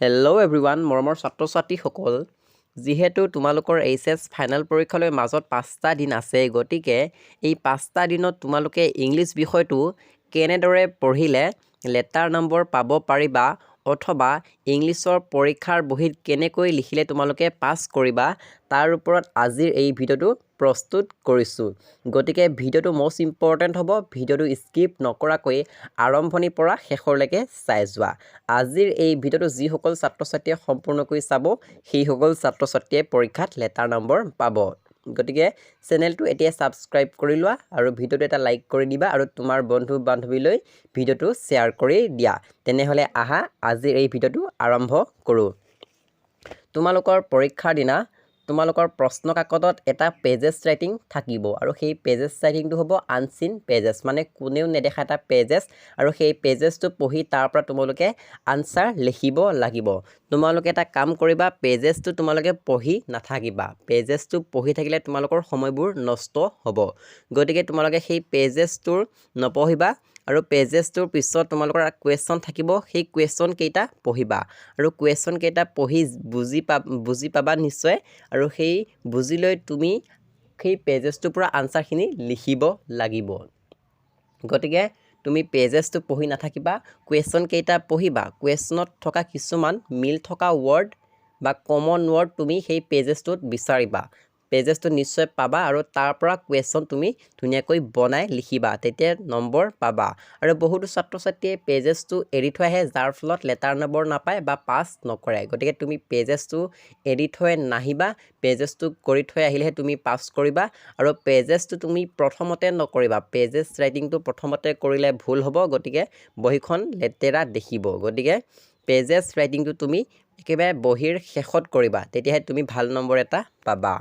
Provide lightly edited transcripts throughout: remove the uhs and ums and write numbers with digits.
hello' everyone মৰমৰ ছাত্ৰ ছাত্ৰীসকল যিহেতু তোমালোকৰ এইচএছ ফাইনেল পৰীক্ষালৈ মাজত 5টা দিন আছে গতিকে এই 5টা দিনত তোমালোকে ইংলিছ বিষয়টো কেনেদৰে পঢ়িলে লেটাৰ নম্বৰ পাব পাৰিবা অথবা ইংলিছৰ পৰীক্ষাৰ বহীত কেনেকৈ লিখিলে তোমালোকে পাছ কৰিবা তাৰ ওপৰত আজিৰ এই ভিডিঅ'টো প্ৰস্তুত কৰিছোঁ গতিকে ভিডিঅ'টো মোষ্ট ইম্পৰ্টেণ্ট হ'ব ভিডিঅ'টো স্কিপ নকৰাকৈ আৰম্ভণিৰ পৰা শেষলৈকে চাই যোৱা আজিৰ এই ভিডিঅ'টো যিসকল ছাত্ৰ ছাত্ৰীয়ে সম্পূৰ্ণকৈ চাব সেইসকল ছাত্ৰ ছাত্ৰীয়ে পৰীক্ষাত লেটাৰ নম্বৰ পাব গতিকে চেনেলটো এতিয়া ছাবস্ক্ৰাইব কৰি লোৱা আৰু ভিডিঅ'টো এটা লাইক কৰি দিবা আৰু তোমাৰ বন্ধু বান্ধৱীলৈ ভিডিঅ'টো শ্বেয়াৰ কৰি দিয়া তেনেহ'লে আহা আজিৰ এই ভিডিঅ'টো আৰম্ভ কৰোঁ তোমালোকৰ পৰীক্ষাৰ দিনা তোমালোকৰ প্ৰশ্ন কাকতত এটা পেজেছ ৰাইটিং থাকিব আৰু সেই পেজেছ ৰাইটিংটো হ'ব আনচিন পেজেছ মানে কোনেও নেদেখা এটা পেজেছ আৰু সেই পেজেছটো পঢ়ি তাৰ পৰা তোমালোকে আনসাৰ লিখিব লাগিব তোমালোকে এটা কাম কৰিবা পেজেছটো তোমালোকে পঢ়ি নাথাকিবা পেজেছটো পঢ়ি থাকিলে তোমালোকৰ সময়বোৰ নষ্ট হ'ব গতিকে তোমালোকে সেই পেজেছটোৰ নপঢ়িবা আৰু পেজেছটোৰ পিছত তোমালোকৰ কুৱেশ্যন থাকিব সেই কুৱেশ্যন কেইটা পঢ়িবা আৰু কুৱেশ্যন কেইটা পঢ়ি বুজি পাবা নিশ্চয় আৰু সেই বুজি লৈ তুমি সেই পেজেছটোৰ পৰা আনসাৰখিনি লিখিব লাগিব গতিকে তুমি পেজেছটো পঢ়ি নাথাকিবা কুৱেশ্যন কেইটা পঢ়িবা কুৱেশ্যনত থকা কিছুমান মিল থকা ৱৰ্ড বা কমন ৱৰ্ড তুমি সেই পেজেছটোত বিচাৰিবা পেজেছটো নিশ্চয় পাবা আৰু তাৰ পৰা কুৱেশ্যন তুমি ধুনীয়াকৈ বনাই লিখিবা তেতিয়া নম্বৰ পাবা আৰু বহুতো ছাত্ৰ ছাত্ৰীয়ে পেজেছটো এৰি থৈ আহে যাৰ ফলত লেটাৰ নম্বৰ নাপায় বা পাছ নকৰে গতিকে তুমি পেজেছটো এৰি থৈ নাহিবা পেজেছটো কৰি থৈ আহিলেহে তুমি পাছ কৰিবা আৰু পেজেছটো তুমি প্ৰথমতে নকৰিবা পেজেছ ৰাইটিংটো প্ৰথমতে কৰিলে ভুল হ'ব গতিকে বহীখন লেতেৰা দেখিব গতিকে পেজেছ ৰাইটিংটো তুমি একেবাৰে বহীৰ শেষত কৰিবা তেতিয়াহে তুমি ভাল নম্বৰ এটা পাবা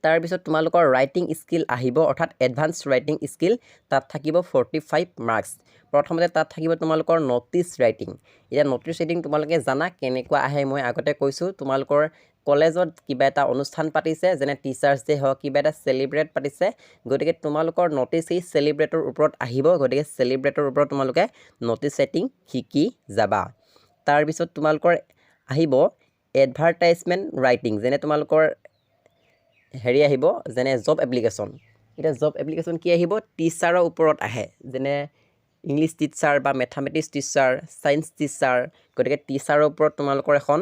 তাৰপিছত তোমালোকৰ ৰাইটিং স্কিল আহিব অৰ্থাৎ এডভান্স ৰাইটিং স্কিল তাত থাকিব 45 মাৰ্কছ প্ৰথমতে তাত থাকিব তোমালোকৰ ন'টিছ ৰাইটিং এতিয়া ন'টিছ ৰাইটিং তোমালোকে জানা কেনেকুৱা আহে মই আগতে কৈছোঁ তোমালোকৰ কলেজত কিবা এটা অনুষ্ঠান পাতিছে যেনে টিচাৰ্ছ ডে হওক কিবা এটা চেলিব্ৰেট পাতিছে গতিকে তোমালোকৰ ন'টিছ সেই চেলিব্ৰেটৰ ওপৰত আহিব গতিকে চেলিব্ৰেটৰ ওপৰত তোমালোকে ন'টিছ ৰাইটিং শিকি যাবা তাৰপিছত তোমালোকৰ আহিব এডভাৰটাইজমেণ্ট ৰাইটিং যেনে তোমালোকৰ হেৰি আহিব যেনে জব এপ্লিকেশ্যন এতিয়া জব এপ্লিকেশ্যন কি আহিব টিচাৰৰ ওপৰত আহে যেনে ইংলিছ টিচাৰ বা মেথামেটিক্স টিচাৰ ছায়েন্স টিচাৰ গতিকে টিচাৰৰ ওপৰত তোমালোকৰ এখন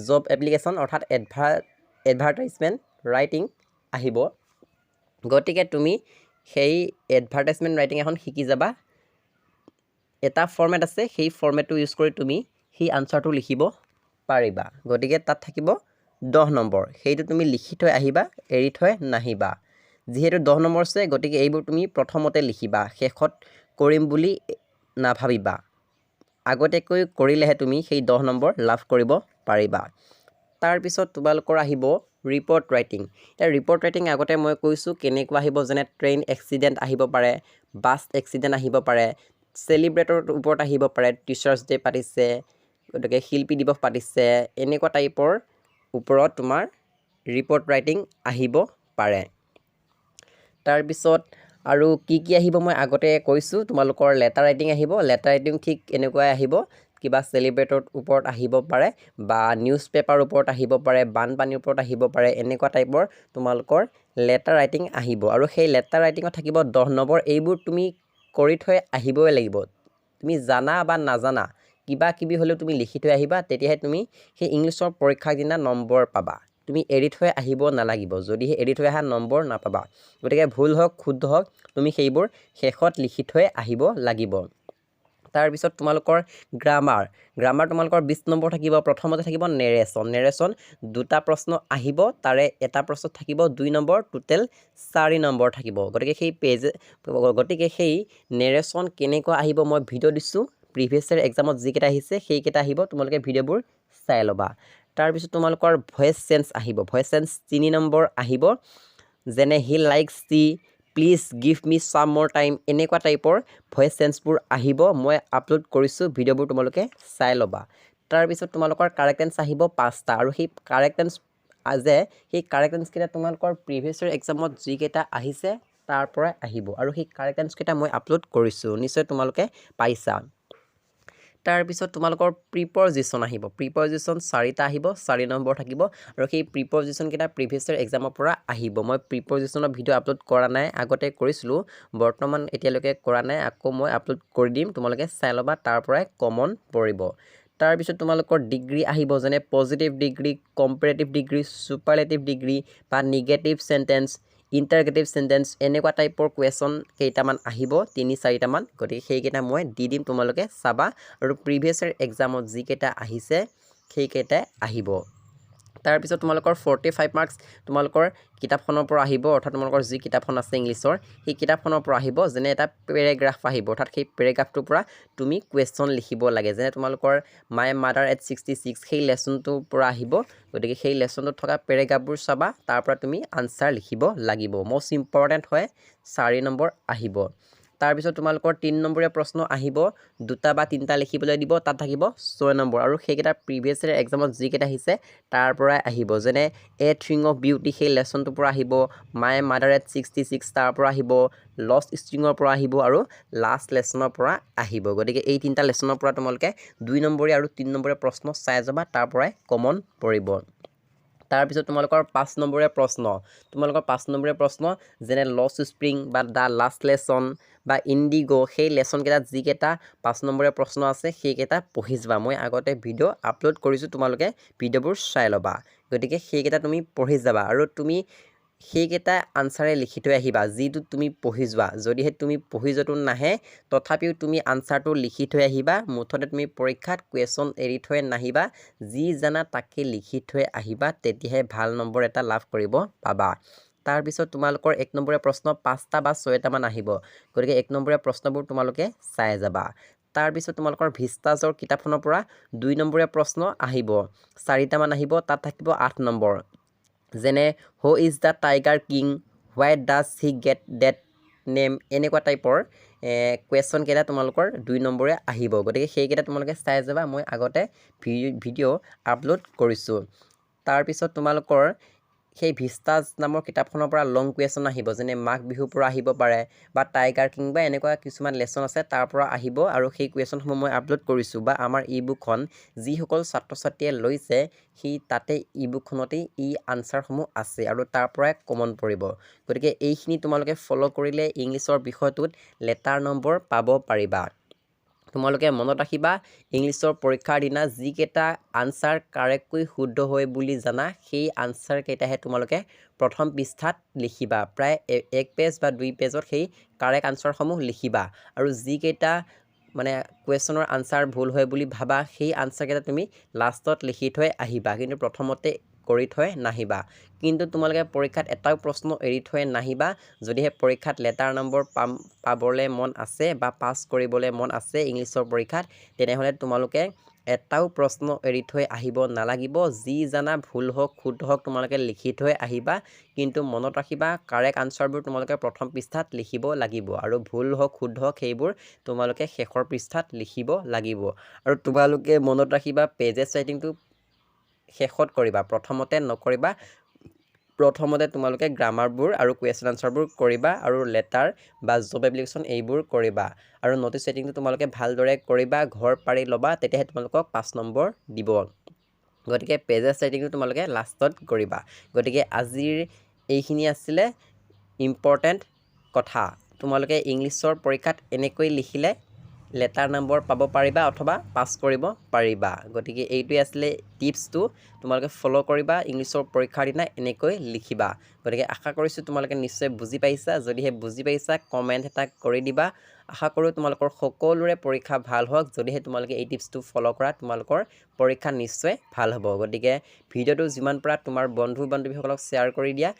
জব এপ্লিকেশ্যন অৰ্থাৎ এডভাৰটাইজমেণ্ট ৰাইটিং আহিব গতিকে তুমি সেই এডভাৰটাইজমেণ্ট ৰাইটিং এখন শিকি যাবা এটা ফৰ্মেট আছে সেই ফৰ্মেটটো ইউজ কৰি তুমি সেই আনচাৰটো লিখিব পাৰিবা গতিকে তাত থাকিব 10 নম্বৰ সেইটো তুমি লিখি থৈ আহিবা এৰি থৈ নাহিবা যিহেতু 10 নম্বৰ আছে গতিকে এইবোৰ তুমি প্ৰথমতে লিখিবা শেষত কৰিম বুলি নাভাবিবা আগতেকৈ কৰিলেহে তুমি সেই 10 নম্বৰ লাভ কৰিব পাৰিবা তাৰপিছত তোমালোকৰ আহিব ৰিপৰ্ট ৰাইটিং এতিয়া ৰিপৰ্ট ৰাইটিং আগতে মই কৈছোঁ কেনেকুৱা আহিব যেনে ট্ৰেইন এক্সিডেণ্ট আহিব পাৰে বাছ এক্সিডেণ্ট আহিব পাৰে চেলিব্ৰেটৰ ওপৰত আহিব পাৰে টিচাৰ্ছ ডে পাতিছে গতিকে শিল্পী দিৱস পাতিছে এনেকুৱা টাইপৰ ওপৰত তোমাৰ ৰিপৰ্ট ৰাইটিং আহিব পাৰে তাৰপিছত আৰু কি আহিব মই আগতে কৈছোঁ তোমালোকৰ লেটাৰ ৰাইটিং আহিব লেটাৰ ৰাইটিং ঠিক এনেকুৱাই আহিব কিবা চেলিব্ৰেটৰ ওপৰত আহিব পাৰে বা নিউজ পেপাৰৰ ওপৰত আহিব পাৰে বানপানীৰ ওপৰত আহিব পাৰে এনেকুৱা টাইপৰ তোমালোকৰ লেটাৰ ৰাইটিং আহিব আৰু সেই লেটাৰ ৰাইটিঙত থাকিব 10 নম্বৰ এইবোৰ তুমি কৰি থৈ আহিবই লাগিব তুমি জানা বা নাজানা কিবা কিবি হ'লেও তুমি লিখি থৈ আহিবা তেতিয়াহে তুমি সেই ইংলিছৰ পৰীক্ষাৰ দিনা নম্বৰ পাবা তুমি এৰি থৈ আহিব নালাগিব যদিহে এৰি থৈ অহা নম্বৰ নাপাবা গতিকে ভুল হওক শুদ্ধ হওক তুমি সেইবোৰ শেষত লিখি থৈ আহিব লাগিব তাৰপিছত তোমালোকৰ গ্ৰামাৰ তোমালোকৰ 20 নম্বৰ থাকিব প্ৰথমতে থাকিব নেৰেশ্যন দুটা প্ৰশ্ন আহিব তাৰে এটা প্ৰশ্ন থাকিব 2 নম্বৰ টোটেল 4 নম্বৰ থাকিব গতিকে সেই নেৰেশ্যন কেনেকুৱা আহিব মই ভিডিঅ' দিছোঁ প্ৰিভিয়াছ ইয়াৰ এক্সামত যিকেইটা আহিছে সেইকেইটা আহিব তোমালোকে ভিডিঅ'বোৰ চাই ল'বা তাৰপিছত তোমালোকৰ ভইচ চেঞ্জ আহিব ভইচ চেঞ্জ 3 নম্বৰ আহিব যেনে he likes tea please give me some more time এনেকুৱা টাইপৰ ভইচ চেঞ্জবোৰ আহিব মই আপলোড কৰিছোঁ ভিডিঅ'বোৰ তোমালোকে চাই ল'বা তাৰপিছত তোমালোকৰ কাৰেক্ট এনচাৰ আহিব 5টা আৰু সেই কাৰেক্ট এনচাৰকেইটা তোমালোকৰ প্ৰিভিয়াছ ইয়াৰ এক্সামত যিকেইটা আহিছে তাৰ পৰাই আহিব আৰু সেই কাৰেক্ট এনচাৰকেইটা মই আপলোড কৰিছোঁ নিশ্চয় তোমালোকে পাইছা তাৰপিছত তোমালোকৰ প্ৰিপজিশ্যন আহিব প্ৰিপজিশ্যন 4টা আহিব 4 নম্বৰ থাকিব আৰু সেই প্ৰিপজিশ্যনকেইটা প্ৰিভিয়াছ ইয়েৰ এক্সামৰ পৰা আহিব মই প্ৰিপজিশ্যনৰ ভিডিঅ' আপলোড কৰা নাই আগতে কৰিছিলোঁ বৰ্তমান এতিয়ালৈকে কৰা নাই আকৌ মই আপলোড কৰি দিম তোমালোকে চাই ল'বা তাৰ পৰাই কমন পৰিব তাৰপিছত তোমালোকৰ ডিগ্ৰী আহিব যেনে positive degree comparative degree superlative degree বা নিগেটিভ চেণ্টেন্স ইণ্টাৰগেটিভ চেণ্টেন্স এনেকুৱা টাইপৰ কুৱেশ্যন কেইটামান আহিব 3-4টামান গতিকে সেইকেইটা মই দি দিম তোমালোকে চাবা আৰু প্ৰিভিয়াছ ইয়েৰ এক্সামত যিকেইটা আহিছে সেইকেইটাই আহিব তাৰপিছত তোমালোকৰ 45 মাৰ্কছ তোমালোকৰ কিতাপখনৰ পৰা আহিব অৰ্থাৎ তোমালোকৰ যি কিতাপখন আছে ইংলিছৰ সেই কিতাপখনৰ পৰা আহিব যেনে এটা পেৰেগ্ৰাফ আহিব অৰ্থাৎ সেই পেৰেগ্ৰাফটোৰ পৰা তুমি কুৱেশ্যন লিখিব লাগে যেনে তোমালোকৰ মাই মাদাৰ এট 66 সেই লেচনটোৰ পৰা আহিব গতিকে সেই লেচনটোত থকা পেৰেগ্ৰাফবোৰ চাবা তাৰ পৰা তুমি আনচাৰ লিখিব লাগিব মষ্ট ইম্পৰ্টেণ্ট হয় 4 নম্বৰ আহিব তাৰপিছত তোমালোকৰ 3 নম্বৰীয়া প্ৰশ্ন আহিব 2টা বা 3টা লিখিবলৈ দিব তাত থাকিব 6 নম্বৰ আৰু সেইকেইটা প্ৰিভিয়াছ ইয়েৰ এক্সামত যিকেইটা আহিছে তাৰ পৰাই আহিব যেনে এ থ্ৰিং অফ বিউটি সেই লেচনটোৰ পৰা আহিব মাই মাদাৰ এট 66 তাৰ পৰা আহিব লষ্ট ষ্ট্ৰিঙৰ পৰা আহিব আৰু লাষ্ট লেচনৰ পৰা আহিব গতিকে এই 3টা লেচনৰ পৰা তোমালোকে 2 নম্বৰীয়া আৰু 3 নম্বৰীয়া প্ৰশ্ন চাই যাবা তাৰ পৰাই কমন পৰিব তাৰপিছত তোমালোকৰ 5 নম্বৰীয়া প্ৰশ্ন তোমালোকৰ 5 নম্বৰীয়া প্ৰশ্ন যেনে লষ্ট স্প্ৰিং বা দা লাষ্ট লেচন বা ইণ্ডিগো সেই লেচনকেইটাত যিকেইটা 5 নম্বৰীয়া প্ৰশ্ন আছে সেইকেইটা পঢ়ি যাবা মই আগতে ভিডিঅ' আপলোড কৰিছোঁ তোমালোকে ভিডিঅ'বোৰ চাই ল'বা গতিকে সেইকেইটা তুমি পঢ়ি যাবা আৰু তুমি সেইকেইটা আনচাৰে লিখি থৈ আহিবা যিটো তুমি পঢ়ি যোৱা যদিহে তুমি পঢ়ি যোৱাটো নাহে তথাপিও তুমি আনচাৰটো লিখি থৈ আহিবা মুঠতে তুমি পৰীক্ষাত কুৱেশ্যন এৰি থৈ নাহিবা যি জানা তাকে লিখি থৈ আহিবা তেতিয়াহে ভাল নম্বৰ এটা লাভ কৰিব পাবা তাৰপিছত তোমালোকৰ 1 নম্বৰীয়া প্ৰশ্ন 5টা বা 6টামান আহিব গতিকে 1 নম্বৰীয়া প্ৰশ্নবোৰ তোমালোকে চাই যাবা তাৰপিছত তোমালোকৰ ভিষ্টাছৰ কিতাপখনৰ পৰা 2 নম্বৰীয়া প্ৰশ্ন আহিব 4টামান আহিব তাত থাকিব 8 নম্বৰ যেনে who is the tiger king why does he get that name এনেকুৱা টাইপৰ কুৱেশ্যন কেইটা তোমালোকৰ 2 নম্বৰে আহিব গতিকে সেইকেইটা তোমালোকে চাই যাবা মই আগতে ভিডিঅ' আপলোড কৰিছোঁ তাৰপিছত তোমালোকৰ সেই ভিষ্টাছ নামৰ কিতাপখনৰ পৰা লং কুৱেশ্যন আহিব যেনে মাঘ বিহুৰ পৰা আহিব পাৰে বা টাইগাৰ কিং বা এনেকুৱা কিছুমান লেচন আছে তাৰ পৰা আহিব আৰু সেই কুৱেশ্যনসমূহ মই আপলোড কৰিছোঁ বা আমাৰ ই বুকখন যিসকল ছাত্ৰ ছাত্ৰীয়ে লৈছে সেই তাতে ই বুকখনতেই এই আনচাৰসমূহ আছে আৰু তাৰ পৰাই কমন পৰিব গতিকে এইখিনি তোমালোকে ফ'ল' কৰিলে ইংলিছৰ বিষয়টোত লেটাৰ নম্বৰ পাব পাৰিবা তোমালোকে মনত ৰাখিবা ইংলিছৰ পৰীক্ষাৰ দিনা যিকেইটা আনচাৰ কাৰেক্টকৈ শুদ্ধ হয় বুলি জানা সেই আনচাৰ কেইটাহে তোমালোকে প্ৰথম পৃষ্ঠাত লিখিবা প্ৰায় 1 পেজ বা 2 পেজত সেই কাৰেক্ট আনচাৰসমূহ লিখিবা আৰু যিকেইটা মানে কুৱেশ্যনৰ আনচাৰ ভুল হয় বুলি ভাবা সেই আনচাৰকেইটা তুমি লাষ্টত লিখি থৈ আহিবা কিন্তু প্ৰথমতে কৰি থৈ নাহিবা কিন্তু তোমালোকে পৰীক্ষাত এটাও প্ৰশ্ন এৰি থৈ নাহিবা যদিহে পৰীক্ষাত লেটাৰ নম্বৰ পাবলৈ মন আছে বা পাছ কৰিবলৈ মন আছে ইংলিছৰ পৰীক্ষাত তেনেহ'লে তোমালোকে এটাও প্ৰশ্ন এৰি থৈ আহিব নালাগিব যি জানা ভুল হওক শুদ্ধ হওক তোমালোকে লিখি থৈ আহিবা কিন্তু মনত ৰাখিবা কাৰেক্ট আনচাৰবোৰ তোমালোকে প্ৰথম পৃষ্ঠাত লিখিব লাগিব আৰু ভুল হওক শুদ্ধ হওক সেইবোৰ তোমালোকে শেষৰ পৃষ্ঠাত লিখিব লাগিব আৰু তোমালোকে মনত ৰাখিবা পেজেছ ৰাইটিংটো শেষত কৰিবা প্ৰথমতে নকৰিবা প্ৰথমতে তোমালোকে গ্ৰামাৰবোৰ আৰু কুৱেশ্যন আনচাৰবোৰ কৰিবা আৰু লেটাৰ বা জব এপ্লিকেশ্যন এইবোৰ কৰিবা আৰু ন'টিচ ৰাইটিংটো তোমালোকে ভালদৰে কৰিবা ঘৰ পাৰি ল'বা তেতিয়াহে তোমালোকক 5 নম্বৰ দিব গতিকে পেজেছ ৰাইটিংটো তোমালোকে লাষ্টত কৰিবা গতিকে আজিৰ এইখিনি আছিলে ইম্পৰ্টেণ্ট কথা তোমালোকে ইংলিছৰ পৰীক্ষাত এনেকৈ লিখিলে লেটাৰ নম্বৰ পাব পাৰিবা অথবা পাছ কৰিব পাৰিবা গতিকে এইটোৱে আছিলে টিপছটো তোমালোকে ফ'ল' কৰিবা ইংলিছৰ পৰীক্ষাৰ দিনা এনেকৈ লিখিবা গতিকে আশা কৰিছোঁ তোমালোকে নিশ্চয় বুজি পাইছা যদিহে বুজি পাইছা কমেণ্ট এটা কৰি দিবা আশা কৰোঁ তোমালোকৰ সকলোৰে পৰীক্ষা ভাল হওক যদিহে তোমালোকে এই টিপছটো ফ'ল' কৰা তোমালোকৰ পৰীক্ষা নিশ্চয় ভাল হ'ব গতিকে ভিডিঅ'টো যিমান পাৰা তোমাৰ বন্ধু বান্ধৱীসকলক শ্বেয়াৰ কৰি দিয়া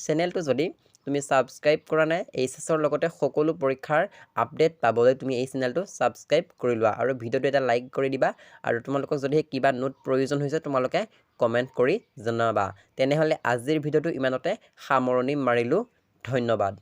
চেনেলটো যদি তুমি ছাবস্ক্ৰাইব কৰা নাই এইচএছৰ লগতে সকলো পৰীক্ষাৰ আপডেট পাবলৈ তুমি এই চেনেলটো ছাবস্ক্ৰাইব কৰি লোৱা আৰু ভিডিঅ'টো এটা লাইক কৰি দিবা আৰু তোমালোকক যদিহে কিবা নোট প্ৰয়োজন হৈছে তোমালোকে কমেণ্ট কৰি জনাবা তেনেহ'লে আজিৰ ভিডিঅ'টো ইমানতে সামৰণি মাৰিলোঁ ধন্যবাদ